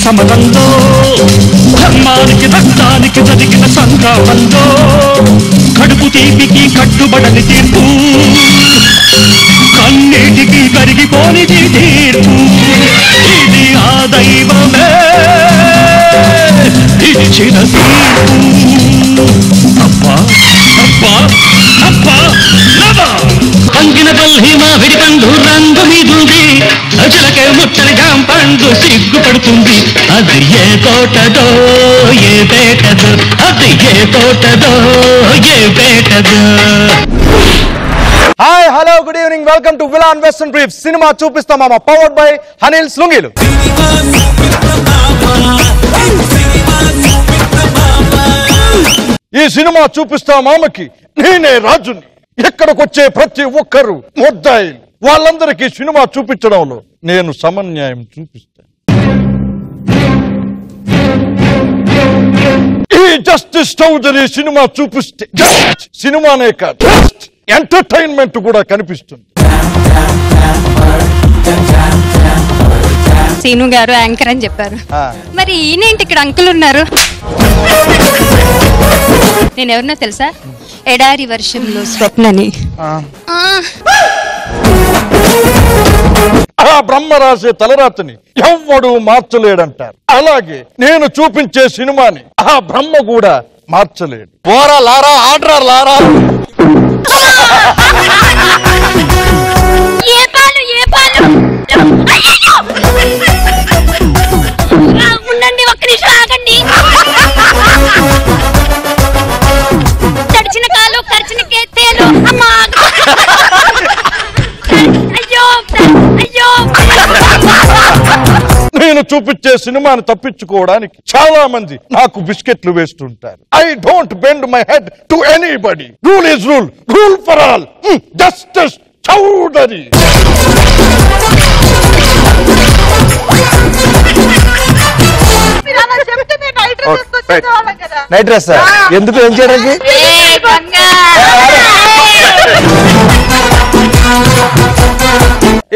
సమరంలో ధర్మానికి రక్తానికి జరిగిన సంగ్రామంలో కడుపు తీపికి కట్టుబడని తీర్పు కన్నీటికి కరిగిపోనిది తీర్పు ఇది ఆ దైవమే ఇచ్చిన తీర్పు అబ్బా అబ్బా అబ్బా పంగిన పల్లి మామిడి పండు రంగు మీదుంది అజలకే ముట్టని జాంపండు సిగ్గుపడుతుంది అది ఏ తోటదో ఏ పేటదో అది ఏ తోటదో ఏ పేటదో. Hi hello good evening welcome to విలాన్ వెస్టర్న్ బ్రీఫ్. సినిమా చూపిస్తామా పవర్డ్ బై అనిల్ లుంగీలు. ఈ సినిమా చూపిస్తామామకి నేనే రాజుని. ఎక్కడికొచ్చే ప్రతి ఒక్కరు ముద్దాయిలు. వాళ్ళందరికీ సినిమా చూపించడంలో నేను సమన్యాయం చూపిస్తాను. ఈ జస్టిస్ చౌదరి సినిమా చూపిస్తే జస్ట్ సినిమానే కాదు జస్ట్ ఎంటర్టైన్మెంట్ కూడా కనిపిస్తుంది. సీను గారు యాంకర్ అని చెప్పారు, మరి ఈయనేంటి ఇక్కడ అంకుల్ ఉన్నారు? నేను ఎవరినో తెలుసా? ఎడారి వర్షంలో స్వప్నని. ఆ బ్రహ్మ రాసే తలరాతని ఎవ్వడు మార్చలేడంటారు. అలాగే నేను చూపించే సినిమాని ఆ బ్రహ్మ కూడా మార్చలేడు. పోరా లారా ఆర్డర్ లారా. ఉండండి, ఒక్క నిమిషం ఆగండి. తడిచిన కాలు ఖర్చిన కేతేలు. అమ్మా అయ్యో అయ్యో. నేను చూపించే సినిమాని తప్పించుకోవడానికి చాలా మంది నాకు బిస్కెట్లు వేస్తుంటారు. I don't bend my head to anybody. Rule is rule, rule for all. Justice Chowdary. Night dress ఎందుకు ఏం చేయడానికి?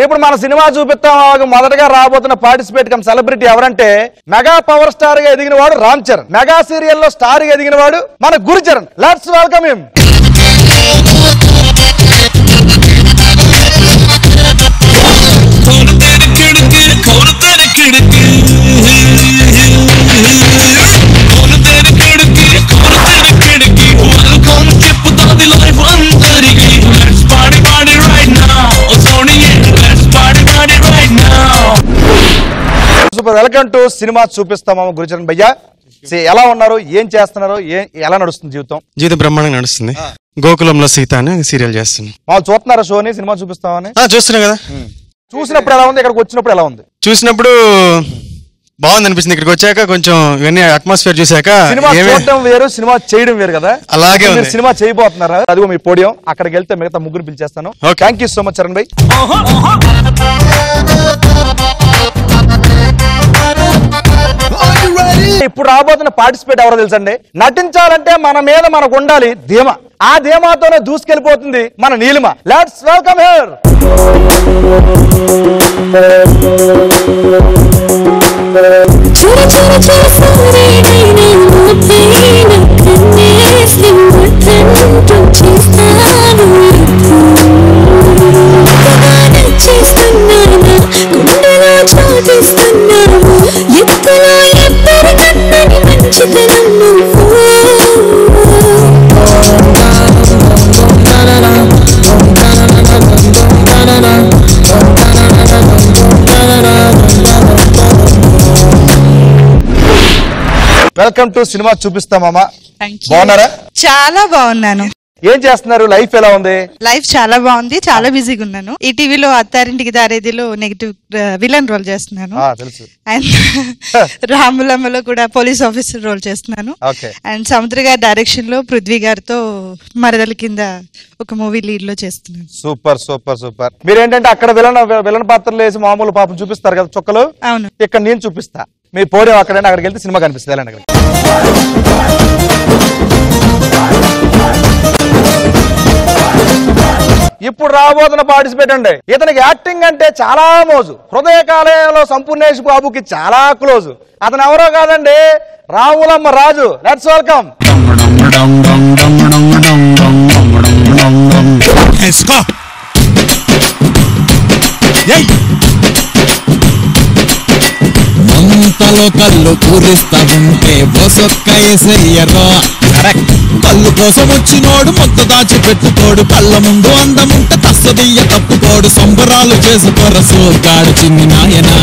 ఇప్పుడు మన సినిమా చూపిస్తాం మొదటగా రాబోతున్న పార్టిసిపేట్ కమ్ సెలబ్రిటీ ఎవరంటే మెగా పవర్ స్టార్ గా ఎదిగిన వాడు రామ్ చరణ్. మెగా సీరియల్ లో స్టార్ గా ఎదిగిన వాడు మన Gurucharan. Let's welcome him. Welcome to cinema చూపిస్తామా గురుచరణ్ భయ్యా. ఎలా ఉన్నారు, ఏం చేస్తున్నారు, ఎలా నడుస్తుంది జీవితం? జీవితం బ్రహ్మాండంగా నడుస్తుంది. గోకులంలో సీత అని సీరియల్ చేస్తున్నాను. వాళ్ళు చూస్తున్నారా షోని? సినిమా చూపిస్తామని చూస్తున్నా కదా. చూసినప్పుడు ఎలా ఉంది, ఇక్కడికి వచ్చినప్పుడు ఎలా ఉంది? చూసినప్పుడు బాగుంది అనిపిస్తుంది. ఇక్కడికి వచ్చాక కొంచెం ఇవన్నీ అట్మాస్ఫియర్ చూసాక సినిమా చూడడం వేరు, సినిమా చేయడం వేరు కదా. అలాగే సినిమా చేయబోతున్నారా? అదిగో మీ పోడియం. అక్కడికి వెళ్తే మిగతా ముగ్గురు పిలిచేస్తాను. Thank you so much Charan భాయ్. ఇప్పుడు రాబోతున్న పార్టిసిపేట్ ఎవరో తెలుసండి. నటించాలంటే మన మీద మనకు ఉండాలి ధీమా. ఆ ధీమాతోనే దూసుకెళ్ళిపోతుంది మన Neelima. Let's welcome her. Welcome to cinema చూపిస్తామా. బాగున్నారా? చాలా బాగున్నాను. ఏం చేస్తున్నారు? లైఫ్ ఎలా ఉంది? లైఫ్ చాలా బాగుంది. చాలా బిజీగా ఉన్నాను. ఈ టీవీలో అత్తారింటికి దారేదిలో నెగిటివ్ విలన్ రోల్ చేస్తున్నాను. అండ్ రాములమ్మలో కూడా పోలీస్ ఆఫీసర్ రోల్ చేస్తున్నాను. అండ్ సముద్ర గారి డైరెక్షన్ లో పృథ్వీ గారితో మరదల కింద ఒక మూవీ లీడ్ లో చేస్తున్నాను. Super super super. మీరేంటంటే అక్కడ విలన్ పాత్రలు వేసి మామూలు పాపం చూపిస్తారు కదా చుక్కలు. అవును. ఇక్కడ నేను చూపిస్తా. మీ పోడియం అక్కడైనా అక్కడికి వెళ్తే సినిమా కనిపిస్తుంది. వెళ్ళండి. ఇప్పుడు ఇప్పుడు రాబోతున్న పార్టిసిపేట్ అండి. ఇతనికి యాక్టింగ్ అంటే చాలా మోజు. హృదయకాలయంలో సంపూర్ణేష్ బాబుకి చాలా క్లోజ్. అతను ఎవరో కాదండి, రాములమ్మ రాజు. Let's welcome. మంతలో కళ్ళు పూరిస్తా ఉంటే బొసొక్క ఎసయ్యరా. కళ్ళు కోసం వచ్చినోడు మొత్త దాచి పెట్టుకోడు. కళ్ళ ముందు అందముంటే తస్సదియ్య తప్పుకోడు. సంబరాలు చేసుకోర సోగాడు చిన్ని నాయనా.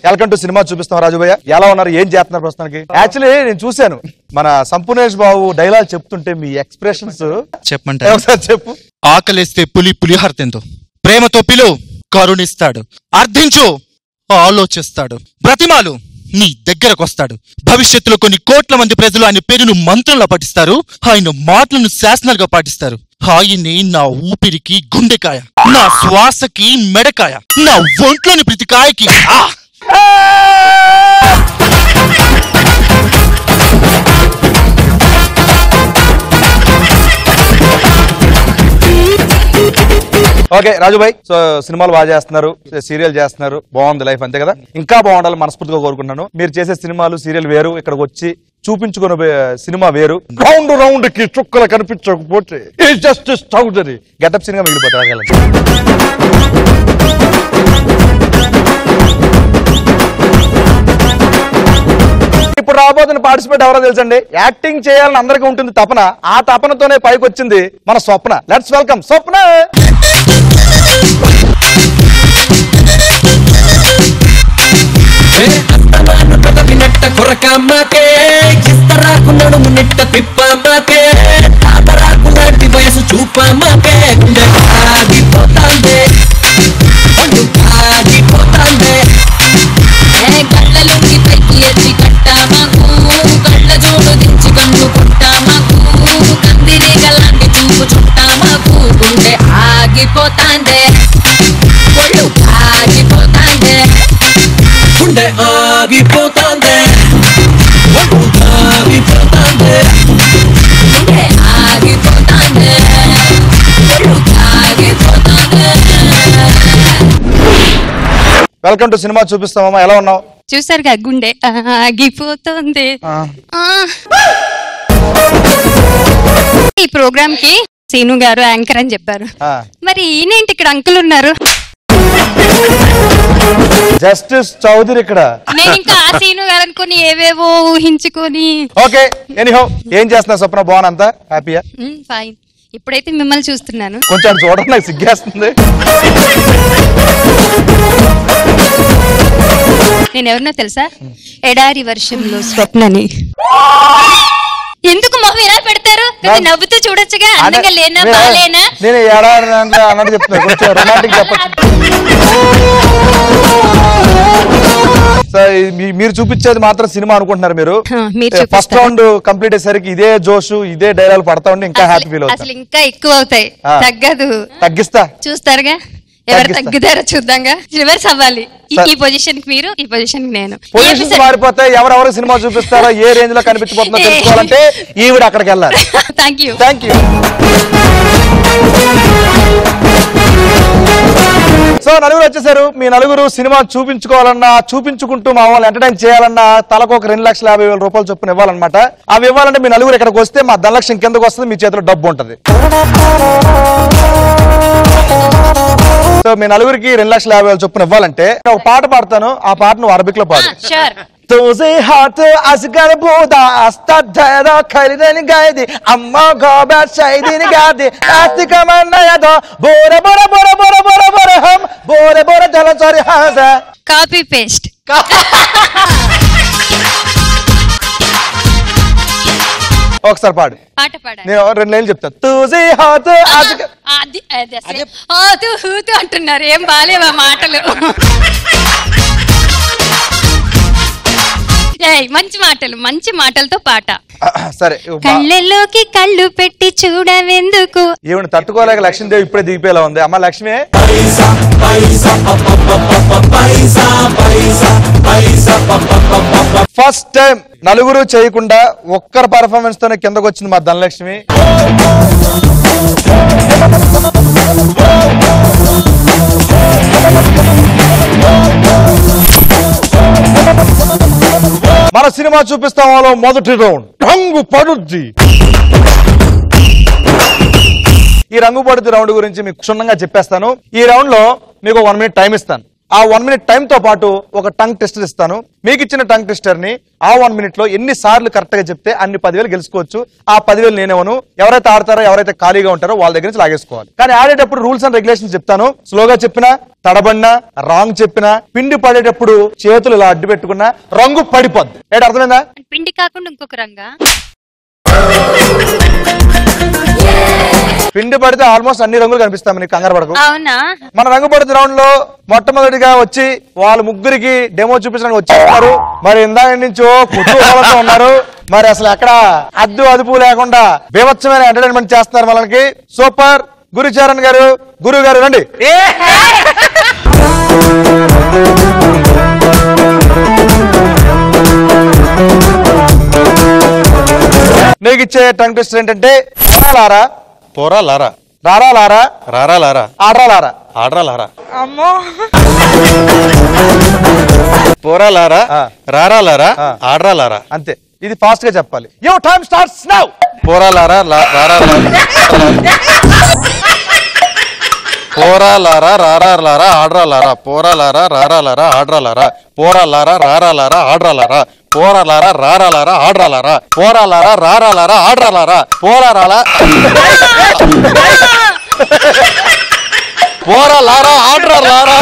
వెల్కమ్ టు సినిమా చూపిస్తాం. రాజుభయ్య ఎలా ఉన్నారు, ఏం చేస్తున్నారు ప్రస్తుతానికి? యాక్చువల్లీ నేను చూశాను మన సంపూర్ణేష్ బాబు డైలాగ్ చెప్తుంటే మీ ఎక్స్ప్రెషన్స్ చెప్పమంటే ఒకసారి చెప్పు. ఆకలిస్తే పులి పులిహార తిందో, ప్రేమతో పిలు కరుణిస్తాడు, అర్థించు ఆలోచిస్తాడు, బ్రతిమాలు నీ దగ్గరకొస్తాడు. భవిష్యత్తులో కొన్ని కోట్ల మంది ప్రజలు ఆయన పేరును మంత్రంలో పఠిస్తారు. ఆయన మాటలను శాసనాలుగా పాటిస్తారు. ఆయన్ని నా ఊపిరికి గుండెకాయ, నా శ్వాసకి మెడకాయ, నా ఒంట్లోని ప్రతి కాయకి ఓకే రాజుభాయ్, సో సినిమాలు బాగా చేస్తున్నారు, సీరియల్ చేస్తున్నారు, బాగుంది లైఫ్, అంతే కదా? ఇంకా బాగుండాలి మనస్ఫూర్తిగా కోరుకుంటున్నాను. మీరు చేసే సినిమాలు సీరియల్ వేరు, ఇక్కడికి వచ్చి చూపించుకునే సినిమా వేరు. రౌండ్ రౌండ్ కి చుక్కలు కనిపించకపోతే జస్టిస్ చౌదరి గెటప్ సినిమా మిగిలిపోతారు. ఇప్పుడు రాబోతున్న పార్టిసిపేట్ ఎవరో తెలుసండి. యాక్టింగ్ చేయాలని అందరికీ ఉంటుంది తపన. ఆ తపనతోనే పైకి వచ్చింది మన స్వప్న. లెట్స్ వెల్కమ్ స్వప్న. వయసు చూపమాకే కళ్ళలోకి పైకి ఎత్తి కట్టామాకు, కళ్ళ జోడు దించి కన్నుకుంటామాకు, కందిరి గల్లాంటి చూపు చుట్టామాకు, గుండె ఆగిపోతాందే, ఒళ్ళు ఆగిపోతాందే, గుండె ఆగిపోతాందే, ఒళ్ళు ఆగిపోతాందే, గుండె ఆగిపోతాందే, ఒళ్ళు ఆగిపోతాందే. వెల్కమ్ టు సినిమా చూపిస్తామమ్మా. ఎలా ఉన్నావు? చూసారుగా గుండె ఆగిపోతుంది. ఈ ప్రోగ్రామ్ కి సీను గారు యాంకర్ అని చెప్పారు. మరి ఈయనేంటి ఇక్కడ అంకుల్ ఉన్నారు? జస్టిస్ చౌదరి ఇక్కడ. నేను ఇంకా ఆ సీను గారు అనుకుని ఏవేవో ఊహించుకొని. ఓకే ఎనీహౌ, ఏం చేస్తున్నా స్వప్న? బాగునంతా హ్యాపీయా? ఫైన్. ఇప్పుడైతే మిమ్మల్ని చూస్తున్నాను. కొంచెం చూడడం నాకు సిగ్గేస్తుంది. నేను ఎవరినో తెలుసా? ఎడారి వర్షంలో స్వప్నని. ఎందుకు మొహం ఇలా పెడతారు? నవ్వుతూ చూడొచ్చుగా. అందంగా లేనా బాలేనా? నేను ఎడారి అన్నట్టు చెప్తున్నా, కొంచెం రొమాంటిక్ చెప్పచ్చు. మీరు చూపించేది మాత్రం సినిమా అనుకుంటున్నారు మీరు. ఫస్ట్ రౌండ్ కంప్లీట్ అయ్యేసరికి ఇదే జోషు, ఇదే డైలాగ్ పడతా ఉంటే ఇంకా హ్యాపీ ఫీల్ అవుతుంది. అసలు ఇంకా ఎక్కువ అవుతాయి, తగ్గదు. తగ్గిస్తా, చూస్తారుగా ఎవరు తగ్గుతారో చూద్దాంగా. రివర్స్ అవ్వాలి. ఈ పొజిషన్ కి మీరు, ఈ పొజిషన్ కి నేను. పొజిషన్స్ మారిపోతే ఎవరెవరు సినిమా చూపిస్తారో, ఏ రేంజ్ లో కనిపించబోతుందో తెలుసుకోవాలంటే ఈవిడ అక్కడికి వెళ్ళాలి. Thank you. Thank you. So నలుగురు వచ్చేసారు. మీ నలుగురు సినిమా చూపించుకోవాలన్నా, చూపించుకుంటూ మా వాళ్ళు ఎంటర్టైన్ చేయాలన్నా తలకు ఒక 2,50,000 రూపాయలు చొప్పున ఇవ్వాలన్నమాట. అవి ఇవ్వాలంటే మీ నలుగురు ఇక్కడికి వస్తే మా ధనలక్ష్యం కిందకు వస్తుంది, మీ చేతిలో డబ్బు ఉంటుంది. సో మీ నలుగురికి 2,50,000 చొప్పున ఇవ్వాలంటే ఒక పాట పాడతాను, ఆ పాట నువ్వు అరబిక్ లో పాడు. तुझे हाथ असगर बोदा अस्ता खरीदन गए दे अम्मा गोबा शायदीन गादे आस्ति कमन्ना यादो बोरे बोरे बोरे बोरे बोरे बोरे हम बोरे बोरे चलो सॉरी हाजा कॉपी पेस्ट ఒకసారి పాడు. పాట పాడు. నేను 2 లైన్లు చెప్తా. तुझे हाथ असगर అది అది హూతు అంటున్నారు. ఏం బాలేవా మాటలు? మంచి మాటలు, మంచి మాటలతో పాట. సరే, కళ్ళల్లోకి కళ్ళు పెట్టి చూడవెందుకు. ఏమిటి తట్టుకోలేక లక్ష్మీదేవి ఇప్పుడే దిగిపోయేలా ఉంది. అమ్మ లక్ష్మి, ఫస్ట్ టైం నలుగురు చేయకుండా ఒక్కరు పర్ఫార్మెన్స్ తోనే కిందకు వచ్చింది మా ధనలక్ష్మి. మన సినిమా చూపిస్తామలో మొదటి రౌండ్ రంగు పడుద్ది. ఈ రంగు పడుద్ది రౌండ్ గురించి మీకు క్షుణ్ణంగా చెప్పేస్తాను. ఈ రౌండ్ లో మీకు 1 minute టైం ఇస్తాను. ఆ 1 minute టైం తో పాటు ఒక టంగ్ టెస్టర్ ఇస్తాను. మీకు ఇచ్చిన టంగ్ టెస్టర్ ని ఆ 1 minute లో ఎన్ని సార్లు కరెక్ట్ గా చెప్తే అన్ని 10,000 గెలుచుకోవచ్చు. ఆ 10,000 నేనేమను, ఎవరైతే ఆడతారో ఎవరైతే ఖాళీగా ఉంటారో వాళ్ళ దగ్గర నుంచి లాగేసుకోవాలి. కానీ ఆడేటప్పుడు రూల్స్ అండ్ రెగ్యులేషన్స్ చెప్తాను. స్లోగా చెప్పినా, తడబడినా, రాంగ్ చెప్పినా, పిండి పడేటప్పుడు చేతులు ఇలా అడ్డు పెట్టుకున్నా రంగు పడిపోద్ది. ఏంటి అర్థమైందా? పిండి కాకుండా ఇంకొక రంగా. పిండి పడితే ఆల్మోస్ట్ అన్ని రంగులు కనిపిస్తాయి నీకు, కంగారు పడకు. అవునా? మన రంగు పడుతు రౌండ్ లో మొట్టమొదటిగా వచ్చి వాళ్ళ ముగ్గురికి డెమో చూపించడానికి వచ్చేస్తున్నారు. మరి ఇందాక నుంచో కుతూహలంతో ఉన్నారు. మరి అసలు ఎక్కడ అదుపు లేకుండా బీభత్సమైన ఎంటర్టైన్మెంట్ చేస్తున్నారు మనకి. సూపర్. గురుచరణ్ గారు, గురువు గారు రండి. నీకు ఇచ్చే టంగ్ టెస్ట్ ఏంటంటే లారా పోరా లారా, రారా లారా, రారా లారా, ఆడ్రా లారా, ఆడ్రా లారా. అమ్మో, పోరా లారా, రారా లారా, ఆడ్రా లారా. అంతే. ఇది ఫాస్ట్ గా చెప్పాలి. Your time starts now. పోరా లారా, రారా లారా, పోరా లారా, రారా లారా, ఆడ్రా లారా, పోరా లారా, రారా లారా, ఆడ్రా లారా, పోరా లారా, రారా లారా, ఆడ్రా లారా, పోరా లారా, రారా లారా, ఆడ్రా లారా, పోరా లారా, రారా లారా, ఆడ్రా లారా, పోరా లారా, పోరా లారా, ఆడ్రా లారా,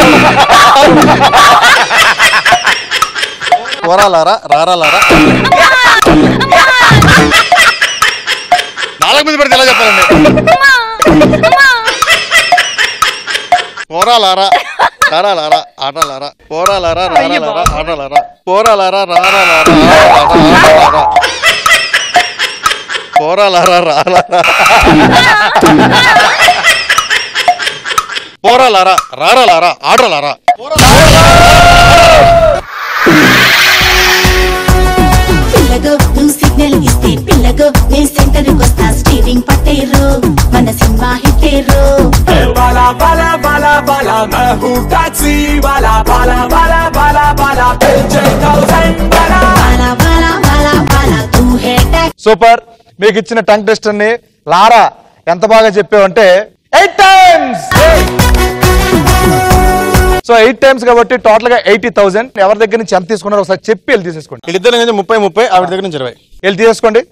పోరా లారా, రారా లారా. 4 మంది పడితే ఎలా చెప్పాలండి? పోరా లారా, రారా లారా, ఆడ్రా లారా, పోరా లారా, రారా లారా, ఆడ్రా లారా, పోరా లారా, రారా లారా, ఆడ్రా లారా, పోరా లారా, రారా లారా, పోరా లారా, రారా లారా, ఆడ్రా లారా. పిల్లగో నువ్వు సిగ్నల్ ఇస్తే పిల్లగో నీ సెంటర్ కొస్తా. స్టీరింగ్ పట్టేరు మన సినిమా హిట్టేరు. బాలా బాలా బాలా బాలా मैं हूँ टैक्सी वाला बाला बाला बाला बाला బాలా బాలా బాలా బాలా తూ హే టైప్. సూపర్. మీకు ఇచ్చిన టంగ్ టెస్టర్ ని లారా ఎంత బాగా చెప్పావంటే 8 times. సో 8 times కాబట్టి టోటల్ గా 80,000. ఎవరి దగ్గర నుంచి ఎంత తీసుకున్నారో ఒకసారి చెప్పి వెళ్ళి తీసేసుకోండి. వీళ్ళిద్దరి నుంచి 30 ఆవిడ దగ్గర నుంచి 20 వెళ్ళి తీసేసుకోండి.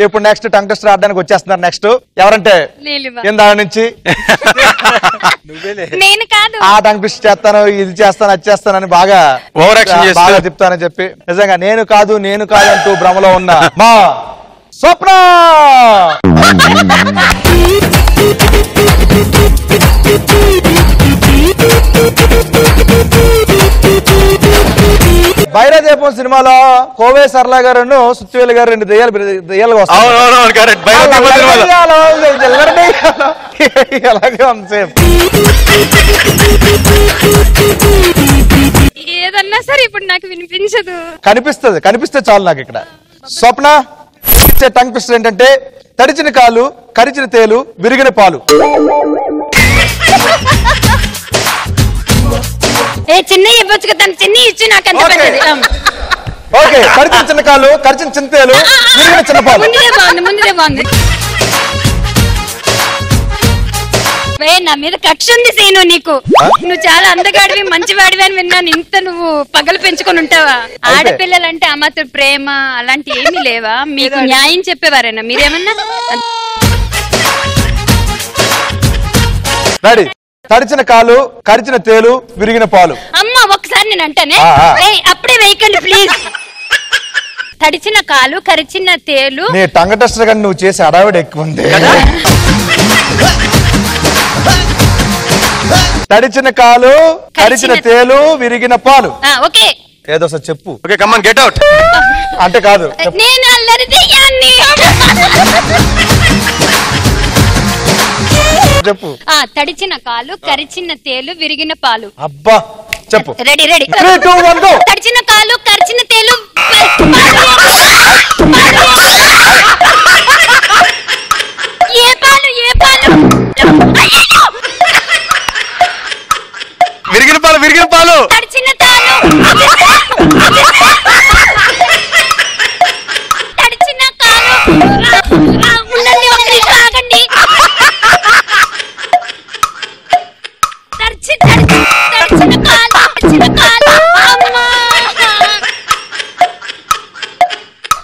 ఇప్పుడు నెక్స్ట్ టంగ్ టెస్టర్ ఆడడానికి వచ్చేస్తున్నారు. నెక్స్ట్ ఎవరంటే ఇందా నుంచి నేను కాదు, ఆ టంగ్ టెస్ట్ చేస్తాను, ఇది చేస్తాను, అది చేస్తానని బాగా ఓవర్ యాక్షన్ బాగా చెప్తానని చెప్పి నిజంగా నేను కాదు అంటూ భ్రమలో ఉన్న మా స్వప్న. బైరాదీపం సినిమాలో కోవే సరళ గారు, సుత్తివేలు గారు 2 దెయ్యాలు వస్తాయి. అలాగే ఉంది సేమ్. ఏదన్నా సరే ఇప్పుడు నాకు వినిపించదు. కనిపిస్తే చాలు నాకు. ఇక్కడ స్వప్న ఇచ్చే టంగ్ ట్విస్టర్ ఏంటంటే తడిచిన కాలు, కరిచిన తేలు, విరిగిన పాలు. చిన్న ఇవ్వచ్చు కదా, చిన్న ఇచ్చి నాకు అంత పెద్దది. ఓకే, కరిచిన చిన్న కాలు, కరిచిన చిన్న తేలు, విరిగిన చిన్న పాలు. ముందే బాగుంది. నా మీద కక్ష ఉంది సీను నీకు. నువ్వు చాలా అందగాడివి, మంచివాడివి అని విన్నాను. ఇంత నువ్వు పగలు పెంచుకొని ఉంటావా? ఆడపిల్లలంటే అమ్మతో ప్రేమ అలాంటి ఏమీ లేవా? మీకు న్యాయం చెప్పేవారేనా మీరేమన్నా? తడిచిన కాలు, కరిచిన తేలు, విరిగిన పాలు. అమ్మ ఒకసారి నేను అంటానే, అప్పుడే వేయకండి ప్లీజ్. తడిచిన కాలు కరిచిన తేలు. నీ టంగ టెస్టర్ కానీ నువ్వు చేసే అడావిడ ఎక్కువ ఉంది. తడిచిన కాలు కరిచిన తేలు విరిగిన పాలు. ఓకే ఏదో సార్ చెప్పు. Okay come on get out. అంటే కాదు, నేను అల్లరి దెయ్యాన్ని. చెప్పు. తడిచిన కాలు కరిచిన తేలు విరిగిన పాలు. అబ్బా చెప్పు. Ready ready. 3, 2, 1 గో. తడిచిన కాలు కరిచిన తేలు ఏ పాలు ఏ పాలు. విరిగిన పాలు విరిగిన పాలు. తడిచిన తాలు తడిచిన కాలు. ఉండండి ఒక నిమిషం ఆగండి. తడిచిన కాలు తడిచిన కాలు. అమ్మా.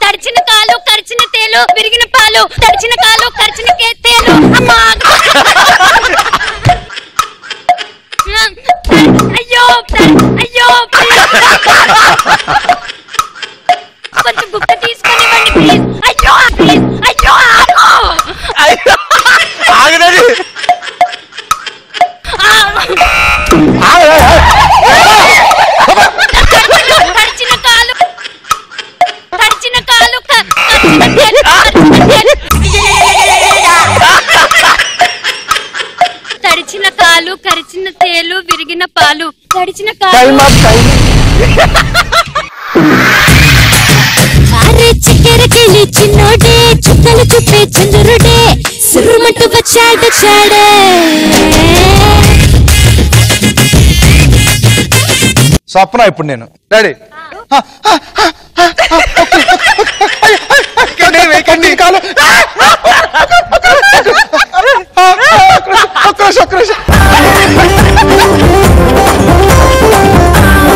తడిచిన కాలు కరిచిన తేలు విరిగిన పాలు. తడిచిన కాలు కరిచిన తేలు. అమ్మా. అయ్యో అయ్యో కొంచెం బుక్క తీసుకొనివ్వండి ప్లీజ్. అయ్యో ప్లీజ్. అయ్యో ఆగదండి. తడిచిన కాలు తడిచిన కాలు కరిచిన తేలు. తడిచిన కాలు కరిచిన తేలు విరిగిన పాలు. తడిచిన కాలు. అరే చిక్కెరకెళ్ళి చిన్నోడే చుక్కలు చూపే చంద్రుడే సురుమంటూ వచ్చాడు చాడే. స్వప్న ఇప్పుడు నేను రెడీ.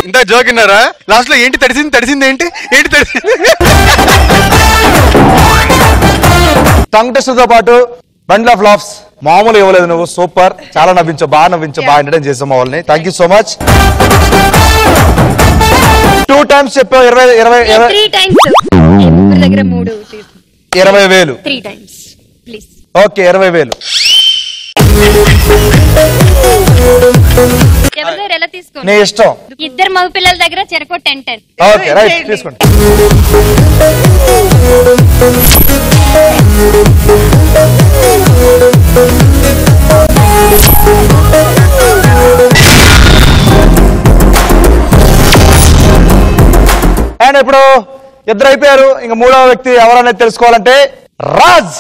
ఇంత జోకిన్నారా? లాస్ట్ లో ఏంటి తడిసింది తడిసింది ఏంటి ఏంటి తడిసింది? టంగ్ టెస్ట్ తో పాటు బండిల్ ఆఫ్ లాఫ్స్ మామూలు ఇవ్వలేదు నువ్వు. సూపర్, చాలా నవ్వించు, బాగా ఎంటర్టైన్ చేసాం మా వాళ్ళని. Thank you so much. 2 times చెప్పావు. 3 times. దగ్గర 3 20,000. 3 times ప్లీజ్. ఓకే 20,000. ఎవరి దగ్గర ఎలా తీసుకోండి, నీ ఇష్టం. ఇద్దరు మగ పిల్లల దగ్గర చెరకో 10. ఓకే రైట్ తీసుకోండి. అండ్ ఇప్పుడు ఇద్దరు అయిపోయారు. ఇంకా మూడవ వ్యక్తి ఎవరనేది తెలుసుకోవాలంటే రాజ్.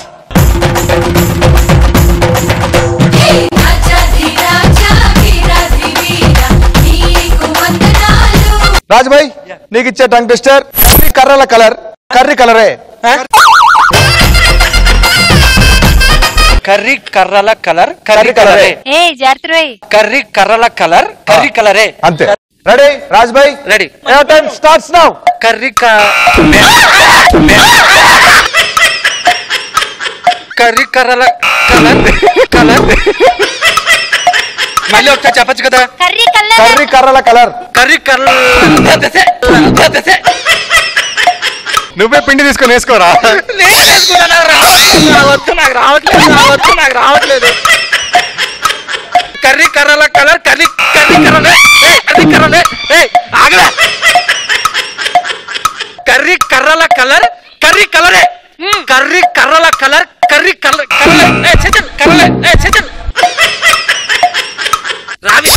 రాజ్ భాయ్ నీకు ఇచ్చే టంగ్ ట్విస్టర్ కర్రల కలర్ కర్రీ కలరే. కర్రీ కర్రల కలర్ కర్రీ కలరే. కర్రీ కర్రల కలర్ కర్రీ కలరే. అంతే. రెడీ రాజ్ భాయ్? Ready. Time starts now. Curry curry కర్రల కలర్ కలర్. మళ్ళీ ఒకసారి చెప్పచ్చు కదా. కర్రీ కర్రల కలర్ కర్రీ కర్ర. నువ్వే పిండి తీసుకొని వేసుకోరా. నాకు రావట్లేదు. కర్రీ కర్రల కలర్ కర్రీ కర్రీ కర్రలే కర్రీ కర్రలే. ఆగలే. కర్రీ కర్రల కలర్ కర్రీ కలరే. కర్రీ కర్రల కలర్ కర్రీ కర్రలే. కర్రలే రావి.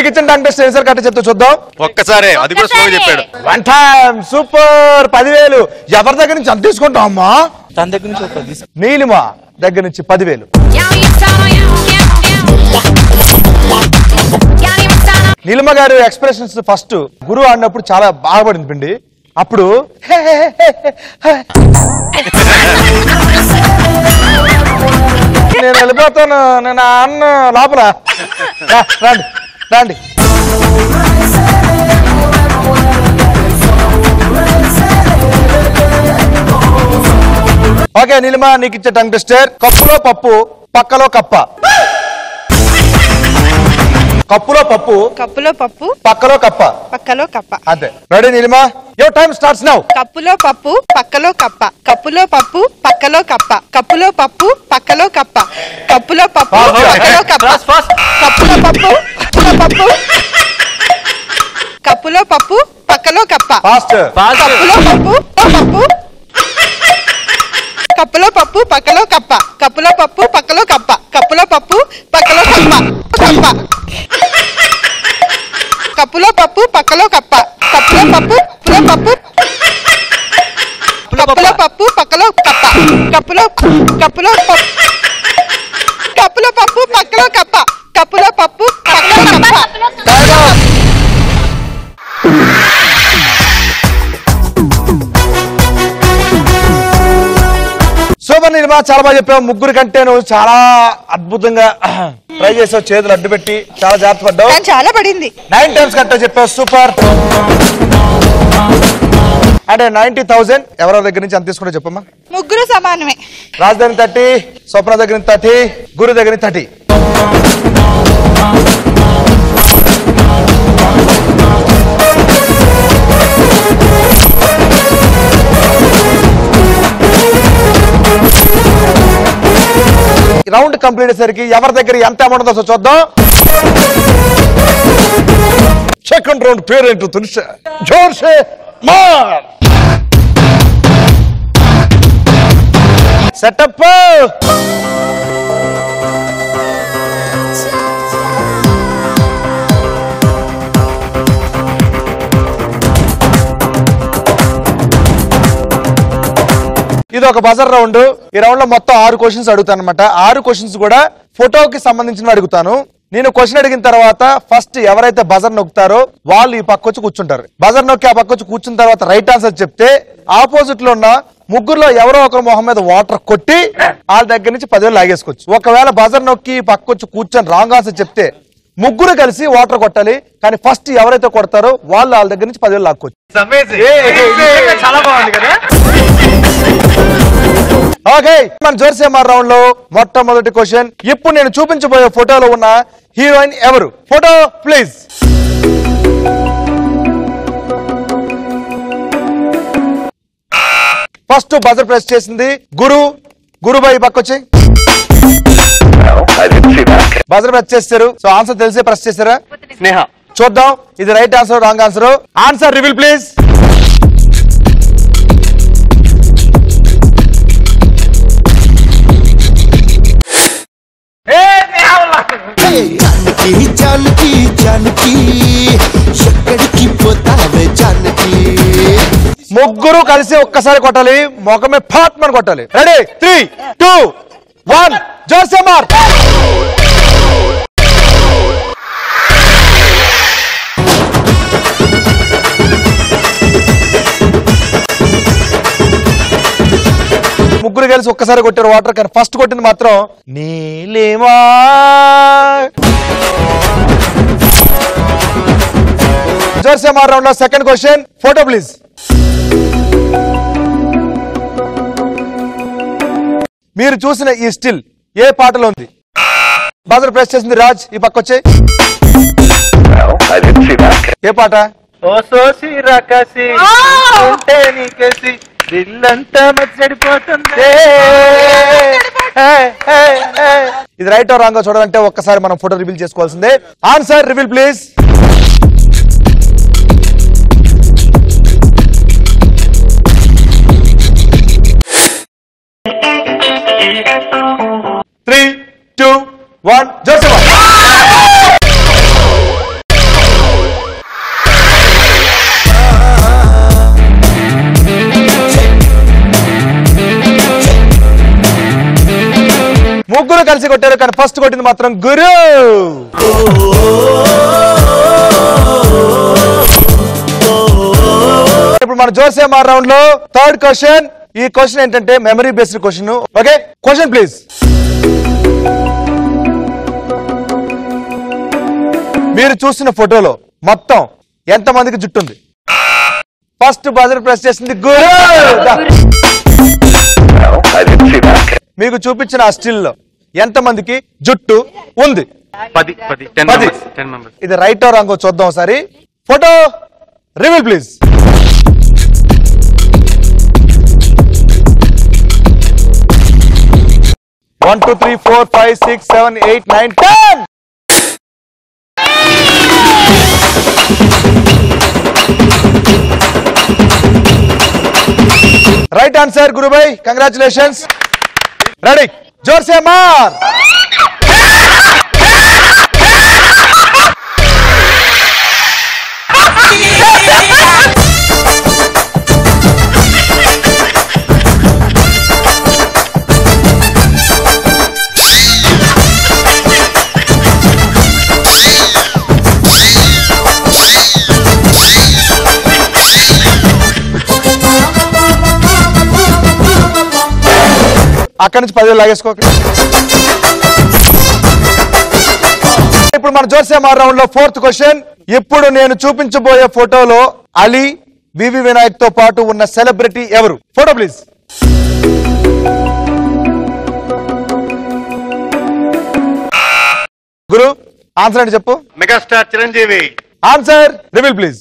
మీకు ఇచ్చిన టంగ్ టెస్ట్ ఎన్నిసార్లు కరెక్ట్ చెప్తే చూద్దాం. ఒక్కసారే, అది కూడా స్లో చెప్పాడు. 1 టైం. సూపర్. 10,000 ఎవరి దగ్గర నుంచి అంత తీసుకుంటాం అమ్మా? తన దగ్గర నుంచి నీలిమా దగ్గర నుంచి 10,000. నీలిమ గారు ఎక్స్ప్రెషన్స్ ఫస్ట్ గురు ఆడినప్పుడు చాలా బాగుపడింది పిండి. అప్పుడు నేను వెళ్ళిపోతాను, నేను అన్న లోపల రండి రండి. ఓకే నీలిమ, నీకు ఇచ్చే టంగ్ టెస్టర్. కప్పులో పప్పు పక్కలో కప్ప. కప్పులో పప్పు కప్పులో పప్పు పక్కలో కప్ప. పక్కలో కప్ప. అంతే. Ready Neelima? Your time starts now. కప్పులో పప్పు పక్కలో కప్ప. కప్పులో పప్పు పక్కలో కప్ప. కప్పులో పప్పు పక్కలో కప్ప. కప్పులో పప్పు పక్కలో కప్ప. కప్పులో పప్పు పప్పు. కప్పులో పప్పు పక్కలో కప్ప. ఫాస్ట్. కప్పులో పప్పు పప్పు. కప్పులో పప్పు పక్కలో కప్ప. కప్పులో పప్పు పక్కలో కప్ప. కప్పులో పప్పు పక్కలో కప్ప. కప్ప. కప్పులో పప్పు పక్కలో కప్ప. కప్పులో పప్పు పప్పు. కప్పులో పప్పు పక్కలో కప్ప. కప్పులో కప్పులో కప్పులో పప్పు పక్కలో కప్ప. కప్పులో పప్పు పక్కలో కప్ప. సూపర్ నీలిమా, చాలా బాగా చెప్పావు. ముగ్గురు కంటే నువ్వు చాలా అద్భుతంగా ట్రై చేసావు. చేతులు అడ్డు పెట్టి చాలా జాగ్రత్త పడ్డావు. చాలా పడింది. 9 టైమ్స్ కరెక్ట్ చెప్పావు. సూపర్. అంటే 90,000 ఎవరెవరి దగ్గర నుంచి అంత తీసుకుంటా చెప్పమ్మా. ముగ్గురు సమానమే. రాజధాని 30, స్వప్న దగ్గర నుంచి 30, గురు దగ్గర నుంచి 30. రౌండ్ కంప్లీట్ అయ్యేసరికి ఎవరి దగ్గర ఎంత అమౌంట్ ఉందో చూద్దాం. సెకండ్ రౌండ్ పేరేంటో తెలుసా? జోర్సే మార్. సెటప్. ఇది ఒక బజర్ రౌండ్. ఈ రౌండ్ లో మొత్తం 6 క్వశ్చన్స్ అడుగుతాను అనమాట. 6 క్వశ్చన్స్ కూడా ఫోటోకి సంబంధించిన అడుగుతాను. నేను క్వశ్చన్ అడిగిన తర్వాత ఫస్ట్ ఎవరైతే బజర్ నొక్కుతారో వాళ్ళు ఈ పక్క వచ్చి కూర్చుంటారు. బజర్ నొక్కి ఆ పక్క వచ్చి కూర్చున్న తర్వాత రైట్ ఆన్సర్ చెప్తే ఆపోజిట్ లో ఉన్న ముగ్గురులో ఎవరో ఒకరు మొహం మీద వాటర్ కొట్టి వాళ్ళ దగ్గర నుంచి 10,000 లాగేసుకోవచ్చు. ఒకవేళ బజర్ నొక్కి పక్క వచ్చి కూర్చొని రాంగ్ ఆన్సర్ చెప్తే ముగ్గురు కలిసి వాటర్ కొట్టాలి. కానీ ఫస్ట్ ఎవరైతే కొడతారో వాళ్ళు వాళ్ళ దగ్గర నుంచి 10,000 లాక్కోవచ్చు. చాలా బాగుంది కదా. ఓకే, మన జోర్సే మార్ రౌండ్ లో మొట్టమొదటి క్వశ్చన్. ఇప్పుడు నేను చూపించబోయే ఫోటోలో ఉన్న హీరోయిన్ ఎవరు? Photo please. First buzzer press చేసింది గురు. గురుబాయి పక్కొచ్చి బజర్ ప్రెస్ చేస్తారు. సో ఆన్సర్ తెలిసే ప్రెస్ చేస్తారా? స్నేహ. చూద్దాం ఇది right answer wrong answer. Answer reveal please. Janaki Janaki Janaki ఎక్కడికి పోతావే जानकी. ముగ్గురు కలిసి ఒక్కసారి కొట్టాలి. మొఖమే ఫాట్ మన కొట్టాలి. రెడీ 3, 2, 1 జోర్సే మార్. ముగ్గురు కలిసి ఒక్కసారి కొట్టారు వాటర్. కానీ ఫస్ట్ కొట్టింది మాత్రం నీలిమా. జోర్సే మార్ రౌండ్ లో సెకండ్ క్వశ్చన్. Photo please. మీరు చూసిన ఈ స్టిల్ ఏ పాటలో ఉంది? బజర్ ప్రెస్ చేసింది రాజ్. ఈ పక్క వచ్చే ఏ పాట? ఓ సోసి రకసి ఉంటే నీకేసి దిల్లంతా మచ్చడిపోతుంది. ఇది రైట్ ఆర్ రాంగ్ చూడాలంటే ఒక్కసారి మనం ఫోటో రివీల్ చేసుకోవాల్సిందే. Answer reveal please. ముగ్గురు కలిసి కొట్టారు, కానీ ఫస్ట్ కొట్టింది మాత్రం గురు. ఇప్పుడు మన జోసేమార్ రౌండ్ లో థర్డ్ క్వశ్చన్. ఈ క్వశ్చన్ ఏంటంటే memory based question. Okay, question please. మీరు చూసిన ఫోటోలో మొత్తం ఎంత మందికి జుట్టు ఉంది? ఫస్ట్ బజర్ ప్రెస్ చేసింది గురు. మీకు చూపించిన ఆ స్టిల్ లో ఎంత మందికి జుట్టు ఉంది? 10 ఇది రైట్ ఆర్ రాంగ్ చూద్దాం ఒకసారి. Photo reveal please. One, 2, 3, 4, 5, 6, 7, 8, 9, 10. Right answer, Guru bhai. Congratulations. Ready? जोर से मार. అక్కడి నుంచి 10,000 లాగేసుకోక. ఇప్పుడు మన జోసేమార్ రౌండ్ లో ఫోర్త్ క్వశ్చన్. ఇప్పుడు నేను చూపించబోయే ఫోటోలో అలీ, వివి వినాయక్ తో పాటు ఉన్న సెలబ్రిటీ ఎవరు? Photo please. గురు ఆన్సర్ అంటే చెప్పు. Megastar Chiranjeevi. Answer reveal please.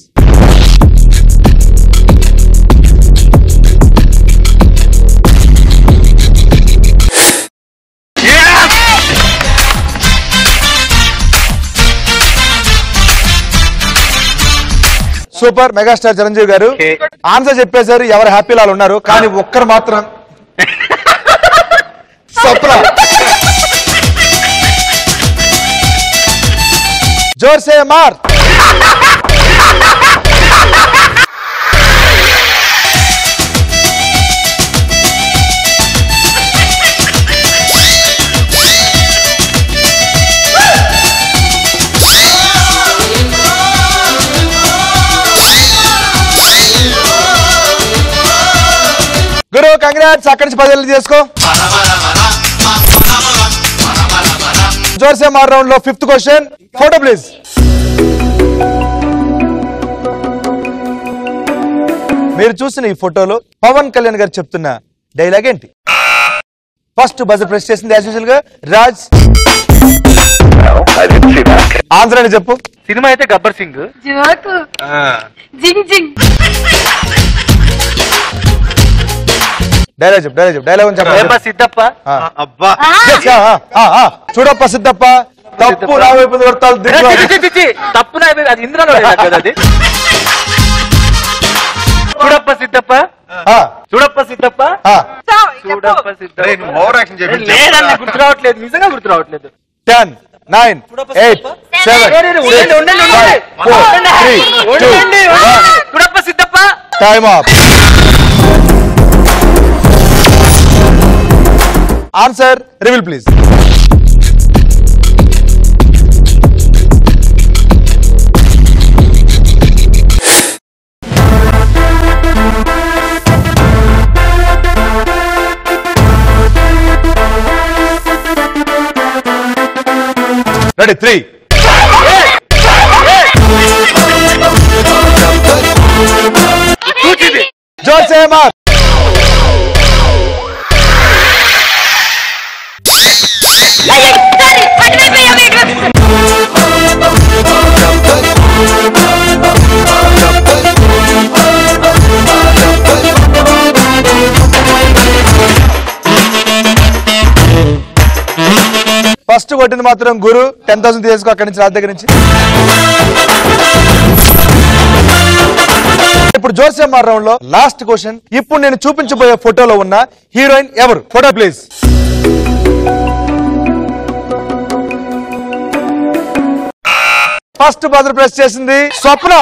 Super. Megastar Chiranjeevi గారు ఆన్సర్ చెప్పేశారు. ఎవరు హ్యాపీలో వాళ్ళు ఉన్నారు, కానీ ఒక్కరు మాత్రం స్వప్న. జోర్సే మార్. గురు కంగ్రాట్స్. అక్కడి నుంచి 10,000 చేసుకో. జోర్సే మార్ రౌండ్ లో ఫిఫ్త్ క్వశ్చన్. Photo please. మీరు చూసిన ఈ ఫోటోలో పవన్ కళ్యాణ్ గారు చెప్తున్న డైలాగ్ ఏంటి? ఫస్ట్ బజర్ ప్రెస్ చేసింది యాజ్ యూజువల్ గా రాజ్. ఆన్సర్ అని చెప్పు. సినిమా అయితే గబ్బర్ సింగ్. డైలాగ్ చెప్పు. డైలాగ్ చెప్పు. సిద్ధప్ప. అబ్బా చూడప్ప సిద్ధప్ప. తప్పు నా వైపు కొడతాను. తప్పు నా వైపు. అది ఇంద్రలో కదా అది. చూడప్ప సిద్ధప్ప. చూడప్ప సిద్ధప్ప. చూడప్ప సిద్ధప్ప. ఓవర్ యాక్షన్ చేయండి. లేదన్న గుర్తు రావట్లేదు, నిజంగా గుర్తు రావట్లేదు. 10, 9, 8, 7, 6, 5, 4, 3, 2, 1. చూడప్ప Siddappa. Time up. Answer reveal please. Ready 3. జోర్సే మార్. ఫస్ట్ కొట్టింది మాత్రం గురు. 10,000 తీసుకో అక్కడి నుంచి, రాజు దగ్గర నుంచి. ఇప్పుడు జోర్సేమార్ రౌండ్ లో లాస్ట్ క్వశ్చన్. ఇప్పుడు నేను చూపించబోయే ఫోటోలో ఉన్న హీరోయిన్ ఎవరు? Photo please. First buzzer press చేసింది స్వప్న.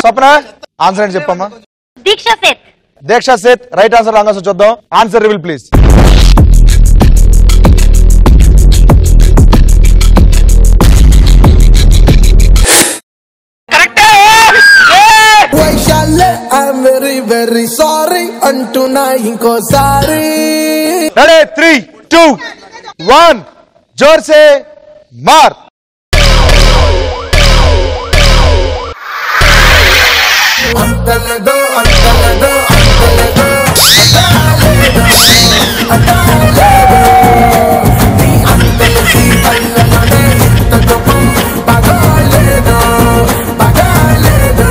స్వప్న ఆన్సర్ అని చెప్పమ్మా. Diksha Seth. Diksha Seth right answer wrong answer చూద్దాం. Answer reveal please. వైశాల్య ఐఎమ్ వెరీ వెరీ సారీ అంటున్నా ఇంకోసారి. 3, 2, 1 जोर से मार. అంతలదో అంతలదో అంతలదో అంతలదో నీ అంతలసి అల్లలనే ఇంత కోపం పగలేదో పగలేదో.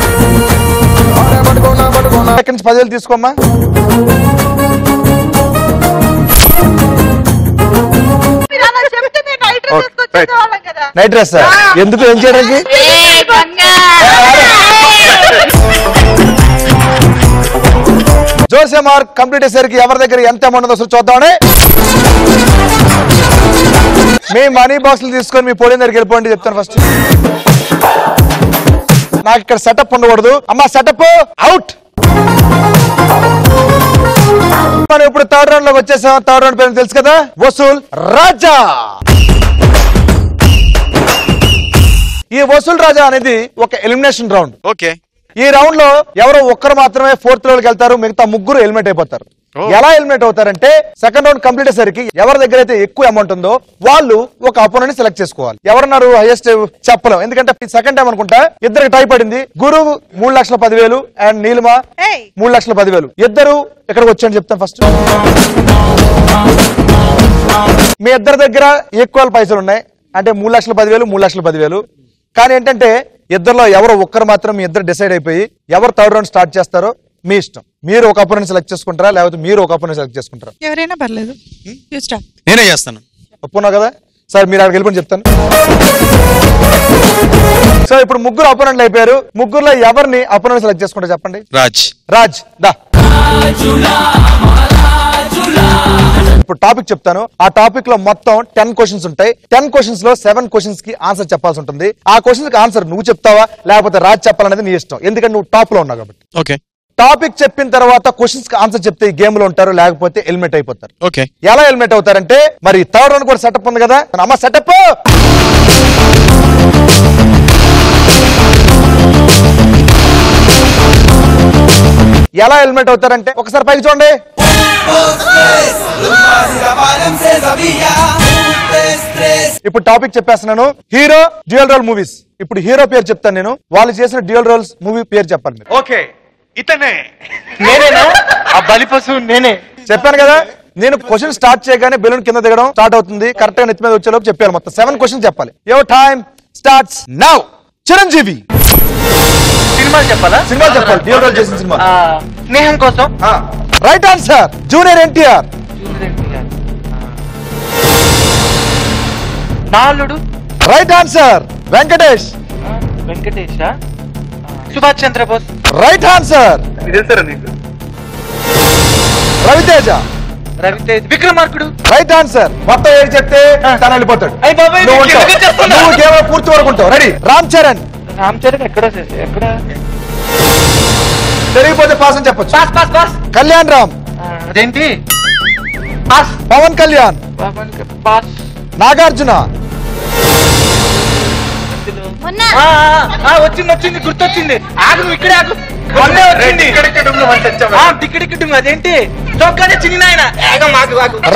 అరే పడుకోనా పడుకోనా. ఇక్కడి నుంచి 10,000 తీసుకోమ్మా. నైట్ డ్రెస్ ఎందుకు ఏం చేయడానికి? జోర్సే మార్క్ కంప్లీట్ అయ్యేసరికి ఎవరి దగ్గర ఎంత అమౌంట్ ఉందో చూద్దామని మీ మనీ బాక్స్లు తీసుకొని మీ పోలింగ్ దగ్గరికి వెళ్ళిపోండి. చెప్తాను ఫస్ట్. నాకు ఇక్కడ సెటప్ ఉండకూడదు అమ్మా. Setup out. మనం ఇప్పుడు థర్డ్ రౌండ్ లోకి వచ్చేసాం. థర్డ్ రౌండ్ పేరు తెలుసు కదా, వసూల్ రాజా. ఈ వసూల్ రాజా అనేది ఒక ఎలిమినేషన్ రౌండ్. ఓకే. ఈ రౌండ్ లో ఎవరో ఒక్కరు మాత్రమే ఫోర్త్ లెవెల్కి వెళ్తారు, మిగతా ముగ్గురు ఎలిమినేట్ అయిపోతారు. ఎలా ఎలిమినేట్ అవుతారంటే సెకండ్ రౌండ్ కంప్లీట్ అయ్యేసరికి ఎవరి దగ్గర అయితే ఎక్కువ అమౌంట్ ఉందో వాళ్ళు ఒక అపోనెంట్ సెలెక్ట్ చేసుకోవాలి. ఎవరున్నారు హైయెస్ట్ చెప్పలేం, ఎందుకంటే సెకండ్ టైం అనుకుంటా ఇద్దరికి టై పడింది. గురు 3,10,000 అండ్ నీలిమ 3,10,000. ఇద్దరు ఇక్కడికి వచ్చాయని చెప్తాను ఫస్ట్. మీ ఇద్దరి దగ్గర ఈక్వల్ పైసలు ఉన్నాయి, అంటే 3,10,000 3,10,000. కానీ ఏంటంటే ఇద్దరులో ఎవరో ఒక్కరు మాత్రం మీ ఇద్దరు డిసైడ్ అయిపోయి ఎవరు థర్డ్ రౌండ్ స్టార్ట్ చేస్తారో మీ ఇష్టం. మీరు ఒక అపోనెంట్ సెలెక్ట్ చేసుకుంటారా లేకపోతే మీరు ఒక అపోనెంట్ సెలెక్ట్ చేసుకుంటారా? ఎవరైనా పర్లేదు, నేనే చేస్తాను. ఒప్పుకున్నావు కదా సార్, మీరు అక్కడికి వెళ్ళిపోయి చెప్తాను. సో ఇప్పుడు ముగ్గురు అపోనెంట్లు అయిపోయారు. ముగ్గురులో ఎవరిని అపోనెంట్ సెలెక్ట్ చేసుకుంటారు చెప్పండి. రాజ్ దా. ఇప్పుడు టాపిక్ చెప్తాను. ఆ టాపిక్ లో మొత్తం 10 క్వశ్చన్స్ ఉంటాయి. 10 క్వశ్చన్స్ లో 7 క్వశ్చన్స్ కి ఆన్సర్ చెప్పాల్సి ఉంటుంది. ఆ క్వశ్చన్స్ కి ఆన్సర్ నువ్వు చెప్తావా లేకపోతే రాజ్ చెప్పాలనేది నీ ఇష్టం, ఎందుకంటే నువ్వు టాప్ లో ఉన్నావు కాబట్టి. ఓకే. టాపిక్ చెప్పిన తర్వాత క్వశ్చన్స్ కి ఆన్సర్ చెప్తే ఈ గేమ్ లో ఉంటారు, లేకపోతే ఎలిమినేట్ అయిపోతారు. ఓకే. ఎలా ఎలిమినేట్ అవుతారంటే మరి థర్డ్ రౌండ్ కూడా సెటప్ ఉంది కదా అమ్మ. సెటప్ ఎలా ఎలిమినేట్ అవుతారంటే ఒకసారి పైకి చూడండి. ఇప్పుడు టాపిక్ చెప్పేస్తున్నాను. Hero dual role movies. ఇప్పుడు హీరో పేరు చెప్తాను నేను, వాళ్ళు చేసిన డ్యూయల్ రోల్స్ మూవీ పేరు చెప్పండి మీరు. ఓకే. ఇతనే నేనేనా ఆ బలిపశు? నేనే చెప్పాను కదా. నేను క్వశ్చన్ స్టార్ట్ చేయగానే బెలూన్ కింద దిగడం స్టార్ట్ అవుతుంది. కరెక్ట్ గా నెత్తి మీద వచ్చేలోపు చెప్పాను. మొత్తం 7 క్వశ్చన్ చెప్పాలి. Your time starts now. Chiranjeevi సినిమాలు చెప్పాలా? సినిమా చెప్పాలి. డ్యూయల్ రోల్ చేసిన సినిమా. Sneham Kosam. Right answer. Junior NTR. నాలుడు. Right answer. Venkatesh. Venkatesh. Subhash Chandrabose. Right answer. Ravi Teja. Vikramarkudu. Right answer. మొత్తం ఏడు చెప్తే తను వెళ్ళిపోతాడు. నువ్వు కేవలం పూర్తి వరకు ఉంటావు. రెడీ. రామ్ చరణ్. ఎక్కడ తెలియకపోతే పాస్ అని చెప్పొచ్చు. కళ్యాణ్ రామ్. అదేంటి? పవన్ కళ్యాణ్. నాగార్జున. వచ్చింది గుర్తొచ్చింది. ఆగు, నువ్వు ఇక్కడే ఆగు. అదేంటి? చొక్కానే చిన్న ఆయన.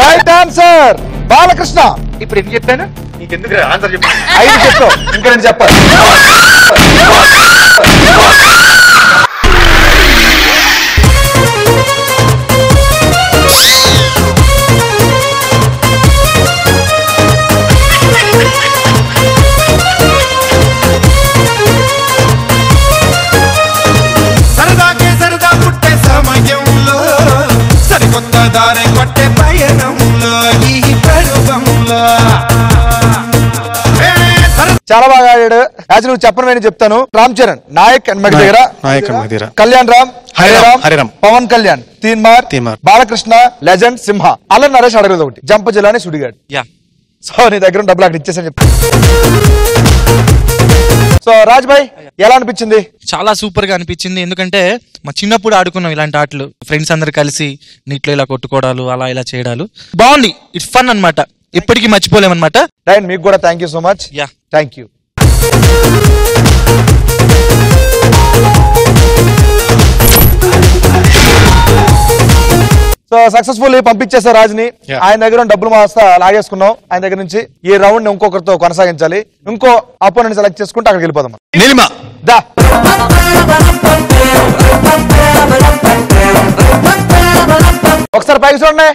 Right answer. బాలకృష్ణ. ఇప్పుడు ఏం చెప్పాను? నీకెందుకు ఆన్సర్ చెప్పు. 5 చెప్పావు, ఇంకా నేను చెప్పాలి. సరదాకే సరదా పుట్టే సమయంలో సరికొత్త దారి కొట్టే పయనంలో ఈ పరువంలో చాలా బాగా ఆడాడు. యాక్చువల్ నువ్వు చెప్పను నేను చెప్తాను. రామ్ చరణ్ నాయక్ అండ్ మగ దగ్గర. కళ్యాణ్ రామ్. హరిరామ్. పవన్ కళ్యాణ్. తీన్మార్. బాలకృష్ణ లెజెండ్ సింహ. అల్లరి నరేష్ అడగలేదు ఒకటి. జంప జిల్లాని సుడిగాడు. సో నీ దగ్గర డబ్బులు అక్కడ ఇచ్చేసని చెప్పి సో రాజ్ భాయ్ ఎలా అనిపించింది? చాలా సూపర్ గా అనిపించింది. ఎందుకంటే మా చిన్నప్పుడు ఆడుకున్నాం ఇలాంటి ఆటలు, ఫ్రెండ్స్ అందరు కలిసి నీటిలో ఇలా కొట్టుకోవడాలు, అలా ఇలా చేయడాలు బాగుంది. ఇట్స్ ఫన్ అన్నమాట, ఎప్పటికీ మర్చిపోలేమన్నమాట. రైట్, మీకు కూడా thank you so much. Yeah, thank you. So successful పంపించేసారు రాజుని. ఆయన దగ్గర డబ్బులు మాస్తా లాగేసుకున్నాం. ఆయన దగ్గర నుంచి ఈ రౌండ్ ఇంకొకరితో కొనసాగించాలి. ఇంకో అపోనెంట్ సెలెక్ట్ చేసుకుంటే అక్కడికి వెళ్ళిపోదాం. నీలిమ దా ఒకసారి పైకి చూడండి.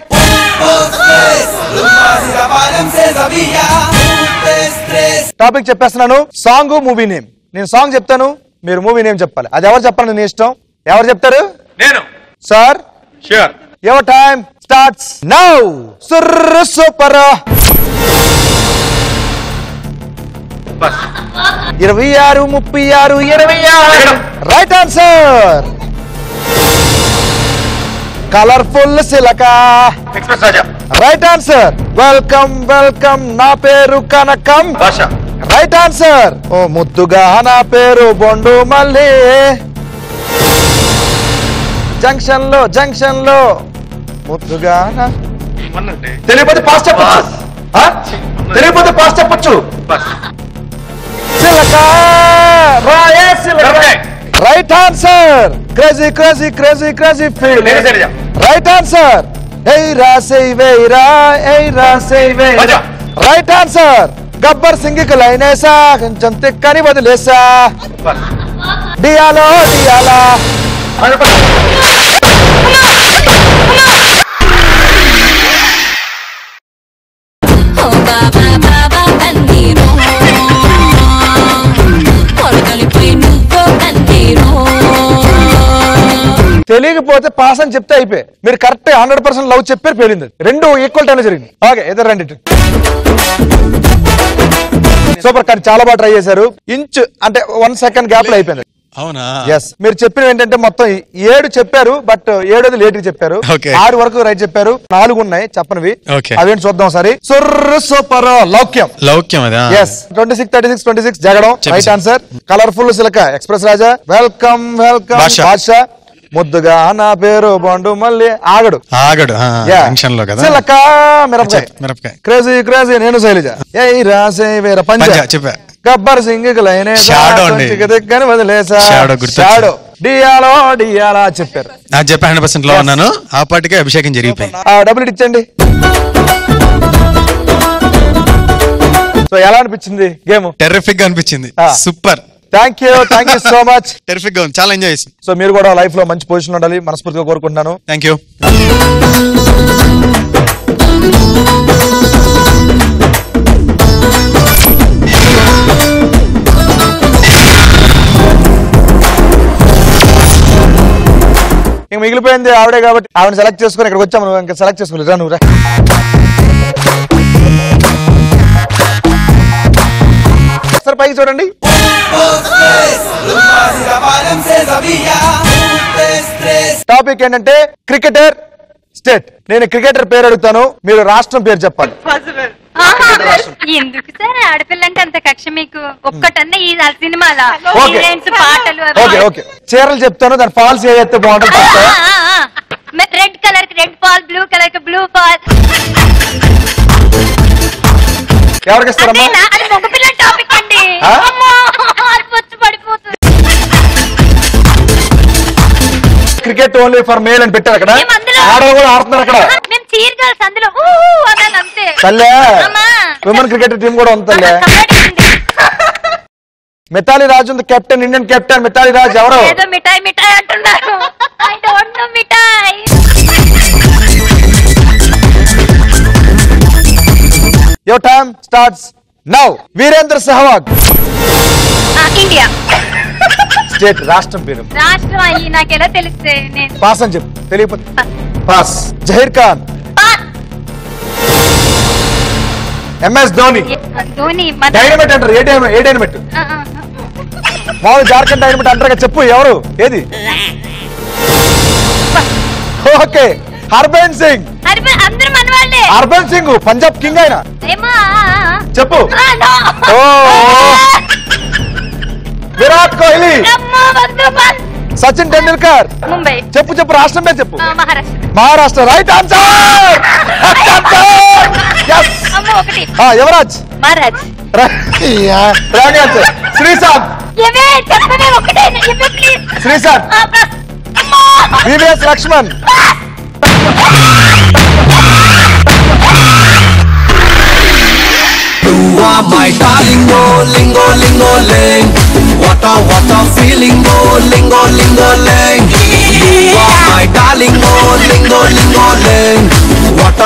టాపిక్ చెప్పేస్తున్నాను, సాంగ్ మూవీ నేమ్. నేను సాంగ్ చెప్తాను, మీరు మూవీ నేమ్ చెప్పాలి. అది ఎవరు చెప్పాలి నేను ఇష్టం. ఎవరు చెప్తారు? నేను. Sir sure. Your time starts now. Super. 26, 36, 26. Right answer. Colourful సిలక. Express Raja. Right answer. Welcome welcome, నా పేరు కనకం. భాష. Right answer. ఓ ముద్దుగా నా పేరు బొండు మల్లి. జంక్షన్ లో ముద్దుగా. తెలియకపోతే పాస్ చెప్పచ్చు. తెలియకపోతే పాస్ చెప్పచ్చు. సిలక రాయే సిలక. Right answer. Crazy crazy crazy crazy feel. Right answer. ఎయిరా సేవేరా, ఎయిరా సేవేరా. Right answer. గబ్బర్ సింగ్ కి లైనేసా, కొంచెం తిక్కని వదిలేసా. డియాలో డియాలా. తెలియకపోతే పాస్ అని చెప్తే అయిపోయి. మీరు కరెక్ట్ 100% లవ్ చెప్పారు, పేలింది. రెండు ఈక్వల్ టైం జరిగింది. ఓకే, ఇద్దరు రండి. సూపర్. కానీ చాలా బాగా ట్రై చేశారు. ఇంచ్ అంటే 1 సెకండ్ గ్యాప్ లో అయిపోయింది. అవునా? ఎస్. మీరు చెప్పినవి ఏంటంటే మొత్తం 7 చెప్పారు, బట్ 7 లేట్ చెప్పారు. 6 వరకు రైట్ చెప్పారు. 4 ఉన్నాయి చెప్పనివి. అవేంటి చూద్దాం సరే. సూపర్. లౌక్యం. లౌక్యం అదా? Yes. 26, 36, 26 Jagadam. Right answer. Colourful సిలక. ఎక్స్ప్రెస్ రాజా. Welcome welcome. భాష. ముద్దుగా నా పేరు బొండు మళ్ళీ. ఆగడు. జంక్షన్ లో కదా. సిలక మిరపకాయ. క్రేజీ క్రేజీ నేను శైలజ. ఏ రాసే వేర పంజ చెప్పా. గబ్బర్ సింగ్ దిగ్గని వదిలేసా. షాడో. డియాలో డియాలా చెప్పారు. చెప్పా 100% లో ఉన్నాను. ఆ పాటికే అభిషేకం జరిగిపోయింది. డబ్బులు ఇచ్చండి. సో ఎలా అనిపించింది గేమ్? టెర్రిఫిక్ గా అనిపించింది. Super. Thank you so much. Terrific గా ఉంది, చాలా ఎంజాయ్ చేసి. సో మీరు కూడా లైఫ్ లో మంచి పొజిషన్ ఉండాలి మనస్ఫూర్తిగా కోరుకుంటున్నాను. Thank you. ఇంక మిగిలిపోయింది ఆవిడే కాబట్టి ఆవిడ సెలెక్ట్ చేసుకుని ఇక్కడికి వచ్చాము. నువ్వు ఇంకా సెలెక్ట్ చేసుకోలేదు. రా నువ్వు రా. సార్ పైకి చూడండి. టాపిక్ ఏంటంటే క్రికెటర్ స్టేట్. నేను క్రికెటర్ పేరు అడుగుతాను, మీరు రాష్ట్రం పేరు చెప్పాలి. ఎందుకు సార్ ఆడపిల్ల అంటే అంత కక్ష మీకు? ఒక్కటన్నా ఈ సినిమాలో పాటలు. Okay okay. చీరలు చెప్తాను, దాని ఫాల్స్ ఏదైతే బాగుంటుంది. రెడ్ కలర్ కి రెడ్ బాల్, బ్లూ కలర్ కి బ్లూ బాల్. ఎవరికి ఇస్తారమ్మా? అది మగపిల్ల టాపిక్ అండి. పడిపోతుంది. క్రికెట్ ఓన్లీ ఫర్ మేల్ అని పెట్టారు అక్కడ. ఆడవాళ్ళు కూడా ఆడుతున్నారు అక్కడ. మేము చీర్ గర్ల్స్ అందులో అంతే. తల్లే విమెన్ క్రికెట్ టీం కూడా ఉంది తల్లే. మితాలి రాజ్ ఉంది captain, Indian captain Mithali Raj. ఎవరు? ఏదో మిఠాయి మిఠాయి అంటున్నారు. ఐ డోంట్ నో మిఠాయి. Your time starts now. Virender Sehwag. India. State రాష్ట్రం పేరు. రాష్ట్రం అయ్యి నాకెలా తెలిస్తే? పాస్ అని చెప్పు. తెలియకపోతే pass. Zaheer Khan. MS Dhoni. Dynamite అంటారు. ఏ డైనమెట్? మామూలు జార్ఖండ్ డైనమెట్ అంటారు. చెప్పు ఎవరు? ఏది? ఓకే. హర్భజన్ సింగ్. హర్భజన్ సింగ్ పంజాబ్ కింగ్ ఆయన. చెప్పు. విరాట్ కోహ్లీ, సచిన్ టెండూల్కర్. ముంబై. చెప్పు రాష్ట్రం పేరు చెప్పు. Maharashtra. Maharashtra. Right answer. Yuvraj. Maharaj. Sreesanth. Sreesanth. VVS Laxman. You are my darling, oh, lingo, lingo, ling. What a feeling, oh, lingo, lingo, ling. You are my darling, oh, lingo, lingo, ling. What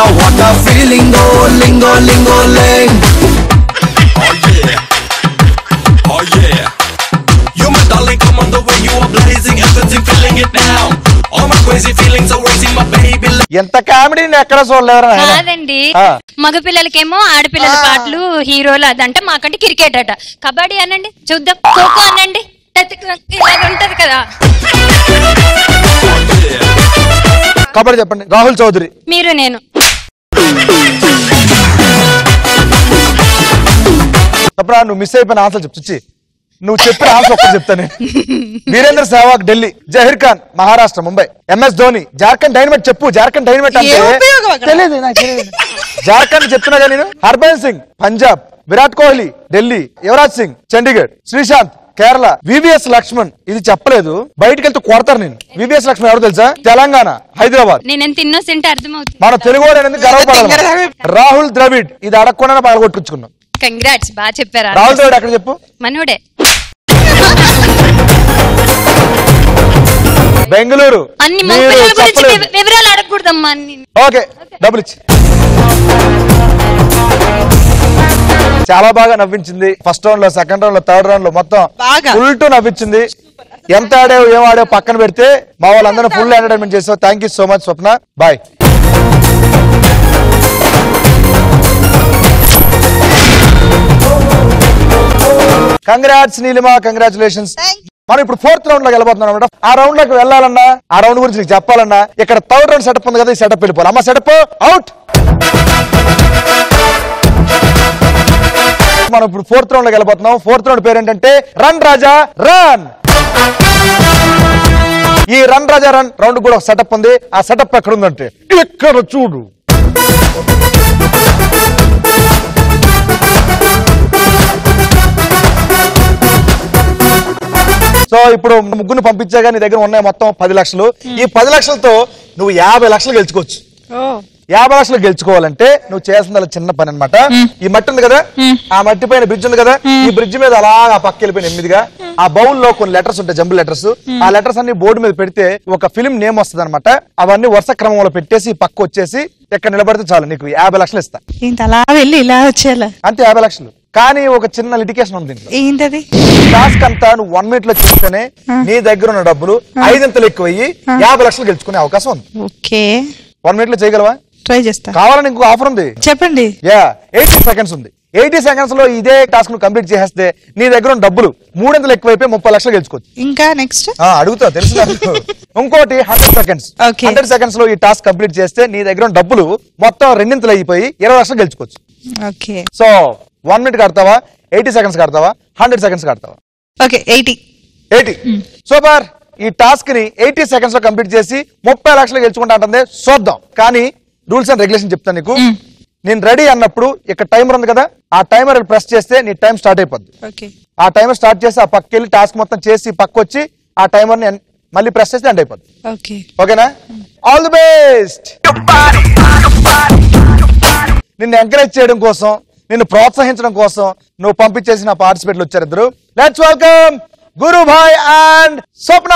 a feeling, oh, lingo, lingo, ling. Oh yeah, oh yeah. You my darling, come on the way you are blazing, everything feeling it now. All my crazy feelings are raising my baby. ఎంత comedy ఎక్కడ చూడలేరు. కాదండి, మగ పిల్లలకేమో ఆడపిల్లల పాటలు హీరోలు అదంటే, మాకంటే క్రికెట్ అట. కబడ్డీ అనండి చూద్దాం, ఖోఖో అనండి, ఇలాగ ఉంటది కదా. కబడ్డీ చెప్పండి. రాహుల్ చౌదరి. మీరు నేను. తప్పరా నువ్వు మిస్ అయిపోయిన ఆన్సర్ చెప్పు. నువ్వు చెప్పిన ఆన్సర్ ఒక్కటి చెప్తాను. వీరేంద్ర సెహ్వాగ్ ఢిల్లీ. జహీర్ ఖాన్ మహారాష్ట్ర ముంబై. MS Dhoni Jharkhand dynamite. చెప్పు జార్ఖండ్ డైనమైట్ అంటే తెలియదు నాకు. జార్ఖండ్ చెప్తున్నా కానీ నేను. హర్భజన్ సింగ్ పంజాబ్. విరాట్ కోహ్లీ ఢిల్లీ. యువరాజ్ సింగ్ చండీగఢ్. శ్రీశాంత్ కేరళ. వివిఎస్ లక్ష్మణ్ ఇది చెప్పలేదు, బయటికి వెళ్తే కొడతారు నేను. వివిఎస్ లక్ష్మణ్ ఎవరు తెలుసా? తెలంగాణ హైదరాబాద్. నేను ఎంత ఇన్నోసెంట్ అర్థమవుతుంది. మన తెలుగు గర్వపడాలి. రాహుల్ ద్రవిడ్ ఇది అడగకుండా పగలగొట్టుకున్నాం. కంగ్రాట్స్, బాగా చెప్పారా. రాహుల్ ద్రవిడ్ అక్కడ చెప్పు. మనోడే. బెంగళూరు. అన్ని మగ పిల్లల గురించి వివరాలు అడగకూడదమ్మా. ఓకే డబ్బులు ఇచ్చి. చాలా బాగా నవ్వించింది. ఫస్ట్ రౌండ్ లో, సెకండ్ రౌండ్ లో, థర్డ్ రౌండ్ లో మొత్తం ఫుల్ టు నవ్వించింది. ఎంత ఆడావు ఏం ఆడావు పక్కన పెడితే మా వాళ్ళందరూ ఫుల్ ఎంటర్టైన్మెంట్ చేసావు. Thank you so much Swapna. Bye. Congrats Neelima, congratulations. మనం ఇప్పుడు ఫోర్త్ రౌండ్ లోకి వెళ్ళబోతున్నాం అనమాట. ఆ రౌండ్ లోకి వెళ్ళాలన్నా, ఆ రౌండ్ గురించి నీకు చెప్పాలన్నా ఇక్కడ థర్డ్ రౌండ్ సెటప్ ఉంది కదా, ఈ సెటప్ వెళ్ళిపోవాలి. అమ్మ సెటప్ అవుట్. మనం ఇప్పుడు ఫోర్త్ రౌండ్ లోకి వెళ్ళబోతున్నాం. ఫోర్త్ రౌండ్ పేరు ఏంటంటే రన్ రాజా రన్. ఈ రన్ రాజా రన్ రౌండ్ కూడా ఒక సెటప్ ఉంది. ఆ సెటప్ ఎక్కడ ఉందంటే ఇక్కడ చూడు. సో ఇప్పుడు ముగ్గురు పంపించాగా నీ దగ్గర ఉన్నాయి మొత్తం 10 లక్షలు. ఈ 10 లక్షలతో నువ్వు 50 లక్షలు గెలుచుకోవచ్చు. 50 లక్షలు గెలుచుకోవాలంటే నువ్వు చేయాల్సిన చిన్న పని అనమాట. ఈ మట్టి ఉంది కదా, ఆ మట్టి పైన బ్రిడ్జ్ ఉంది కదా, ఈ బ్రిడ్జ్ మీద అలా పక్క వెళ్ళిపోయిన ఎనిమిదిగా ఆ బౌల్ లో కొన్ని లెటర్స్ ఉంటాయి, జంబుల్ లెటర్స్. ఆ లెటర్స్ అన్ని బోర్డు మీద పెడితే ఒక ఫిల్మ్ నేమ్ వస్తుంది అనమాట. అవన్నీ వరుస క్రమంలో పెట్టేసి పక్క వచ్చేసి ఇక్కడ నిలబడితే చాలు, నీకు 50 లక్షలు ఇస్తా. అలా వెళ్ళి ఇలా వచ్చేలా అంతే 50 లక్షలు. కానీ ఒక చిన్న లిటికేషన్ ఉంది. ఏంటది? టాస్క్ అంతా నువ్వు 1 మినిట్ లో చేస్తేనే నీ దగ్గర ఉన్న డబ్బులు 5 ఎక్కువయ్యి 50 లక్షలు గెలుచుకునే అవకాశం ఉంది. ఓకే 1 మినిట్ లో చేయగలవా? ట్రై చేస్తా. కావాలని ఇంకో ఆఫర్ ఉంది, చెప్పండి. 80 సెకండ్స్ ఉంది. 80 సెకండ్స్ లో ఇదే టాస్క్ ను కంప్లీట్ చేస్తే నీ దగ్గర ఉన్న డబ్బులు 3 ఎక్కువైపోయి 30 లక్షలు గెలుచుకోవచ్చు. ఇంకా నెక్స్ట్ అడుగుతా తెలుసు. ఇంకోటి 100 సెకండ్స్. 100 సెకండ్స్ లో ఈ టాస్క్ కంప్లీట్ చేస్తే నీ దగ్గర ఉన్న డబ్బులు మొత్తం 2 అయిపోయి 20 లక్షలు గెలుచుకోవచ్చు. ఓకే సో 1 మినిట్ కడతావా, 80 సెకండ్స్ కడతావా, 100 సెకండ్స్ కడతావా? ఓకే 80. సూపర్. ఈ టాస్క్ ని 80 సెకండ్స్ లో కంప్లీట్ చేసి 30 లక్షలు గెలుచుకుంటా అంటుంది. చూద్దాం. కానీ రూల్స్ అండ్ రెగ్యులేషన్ చెప్తాను నీకు. నేను రెడీ అన్నప్పుడు ఇక్కడ టైమర్ ఉంది కదా, ఆ టైమర్ ప్రెస్ చేస్తే నీ టైం స్టార్ట్ అయిపోద్ది. ఆ టైమర్ స్టార్ట్ చేసి ఆ పక్క వెళ్ళి టాస్క్ మొత్తం చేసి పక్క వచ్చి ఆ టైమర్ ని మళ్ళీ ప్రెస్ చేస్తే ఎండ్ అయిపోద్ది. ఓకేనా? All the best. నిన్ను ఎంకరేజ్ చేయడం కోసం, నిన్ను ప్రోత్సహించడం కోసం నువ్వు పంపించేసిన పార్టిసిపేట్లు వచ్చారు ఇద్దరు. లెట్స్ వెల్కమ్ గురుభాయ్ అండ్ స్వప్న.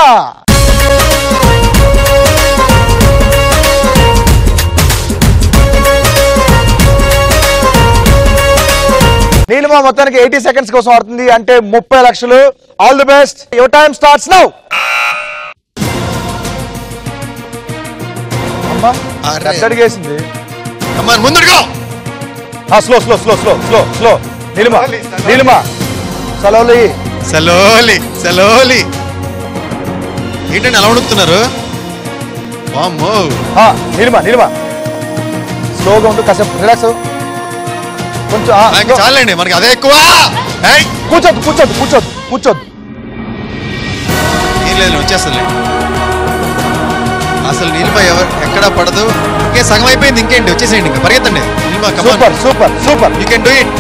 నీలిమా మొత్తానికి 80 సెకండ్స్ కోసం ఆడుతుంది, అంటే 30 లక్షలు. All the best. Your time starts now. అడిగేసింది ముందుగా. Slow slow slow slow slow slow. Neelima Neelima సలోలి సలోలి సలోలి. ఏంటండి అలా ఉడుకుతున్నారు? నీలిమా నీలిమా స్లోగా ఉంటూ కాసేపు రిలాక్స్ కొంచెం. చాలండి, మనకి అదే ఎక్కువ. కూర్చోద్దు కూర్చోద్దు కూర్చోద్దు కూర్చోద్దు. సీన్ లేదు వచ్చేస్తుంది. అసలు నీలిమ ఎక్కడా పడదు. ఇంకే సగం అయిపోయింది, ఇంకేంటి వచ్చేసేయండి, ఇంకా పరిగెత్తండి. Neelima super super super, you can do it.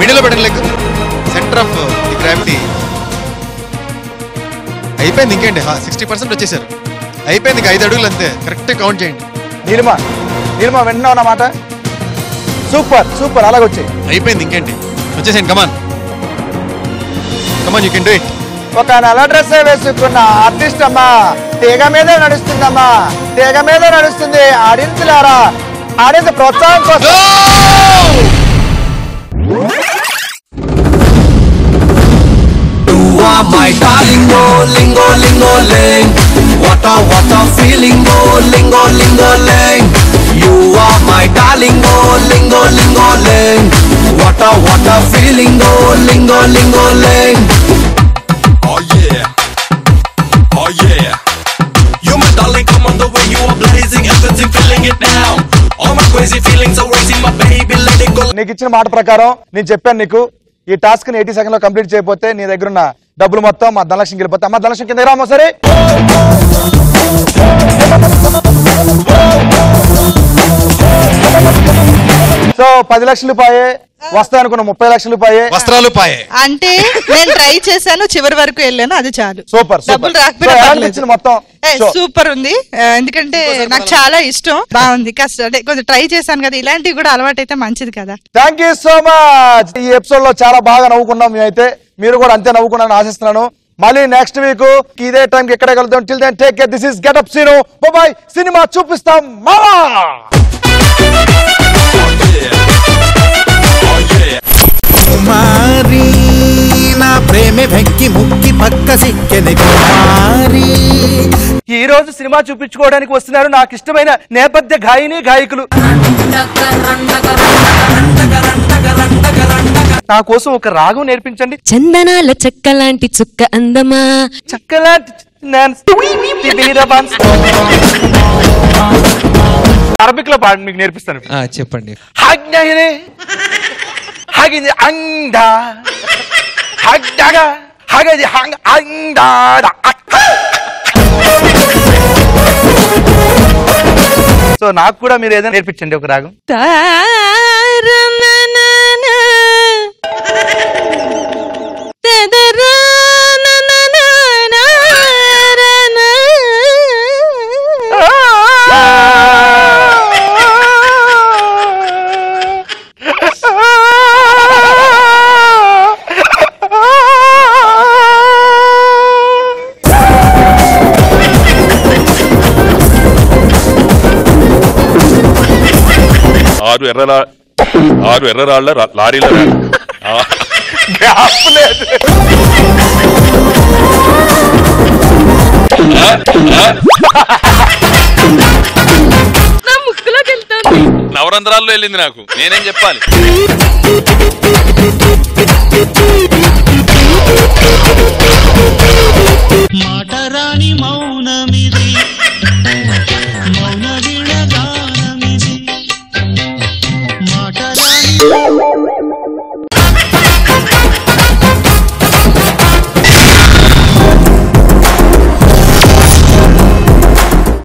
Middle లో పెట్టండి, leg centre of the gravity. అయిపోయింది, ఇంకేంటి 60% వచ్చేసారు. అయిపోయింది, ఇంకా 5 అడుగులు అంతే, కరెక్ట్ కౌంట్ చేయండి. నీలిమ నీలిమ వింటున్నావు నా మాట? సూపర్ సూపర్, అలాగే వచ్చాయి. అయిపోయింది, ఇంకేంటి వచ్చేసేయండి. కమాన్ కమాన్, యూ కెన్ డూ ఇట్. ఒక నల్ల డ్రెస్ వేసుకున్న ఆర్టిస్ట్ అమ్మా తీగ మీద నడుస్తుందమ్మా, తీగ మీద నడుస్తుంది. ఆడించలేరా, ఆడించ ప్రోత్సాహం కోసం. You are my darling, oh, lingo, lingo, ling. What a feeling, oh, lingo, lingo, ling. You are my darling, oh, lingo, lingo, ling. What a feeling, oh, lingo, lingo, ling. Oh yeah, oh yeah. You my darling, come on the way you are blazing, everything feeling it now. All my crazy feelings are racing, my baby, let it go. నీకు ఇచ్చిన మాట ప్రకారం నేను చెప్పాను నీకు, ఈ task ని 80 second లో కంప్లీట్ చేయకపోతే నీ దగ్గర ఉన్న డబ్బులు మొత్తం మా ధనలక్ష్మికి వెళ్ళిపోతే. అమ్మ ధనలక్ష్మి కింద రామో సరే. సో 10 లక్షలు పాయే వస్తాయి అనుకున్న 30 లక్షలు పాయే, వస్త్రాలు పాయే. అంటే నేను ట్రై చేశాను, చివరి వరకు వెళ్ళాను, అది చాలు. సూపర్ డబ్బులు రాకపోయినా మొత్తం సూపర్ ఉంది. ఎందుకంటే నాకు చాలా ఇష్టం, బాగుంది. కష్టం అంటే కొంచెం ట్రై చేశాను కదా, ఇలాంటివి కూడా అలవాటు అయితే మంచిది కదా. Thank you so much. ఈ ఎపిసోడ్ లో చాలా బాగా నవ్వుకున్నాం మేమైతే, మీరు కూడా అంతే నవ్వుకున్నాను ఆశిస్తున్నాను. మళ్ళీ నెక్స్ట్ వీక్ ఇదే టైం కి ఎక్కడే కలుద్దాం. Till then take care. This is get up scene. Bye. సినిమా చూపిస్తాం మా. కుమారి నా ప్రేమే వెక్కి ముక్కి పక్క సిక్కెని కుమారి. ఈ రోజు సినిమా చూపించుకోవడానికి వస్తున్నారు నాకు ఇష్టమైన నేపథ్య గాయని గాయకులు. నా కోసం ఒక రాగం నేర్పించండి. చందనాల చెక్కలాంటి చుక్క అందమా, చక్కలాంటి అరబిక్ లో పాడి మీకు నేర్పిస్తాను. చెప్పండి. సో నాకు కూడా మీరు ఏదైనా నేర్పించండి ఒక రాగం. ఆరు ఎర్రరాళ్ల లారీల నవరంధ్రాల్లో వెళ్ళింది నాకు, నేనేం చెప్పాలి.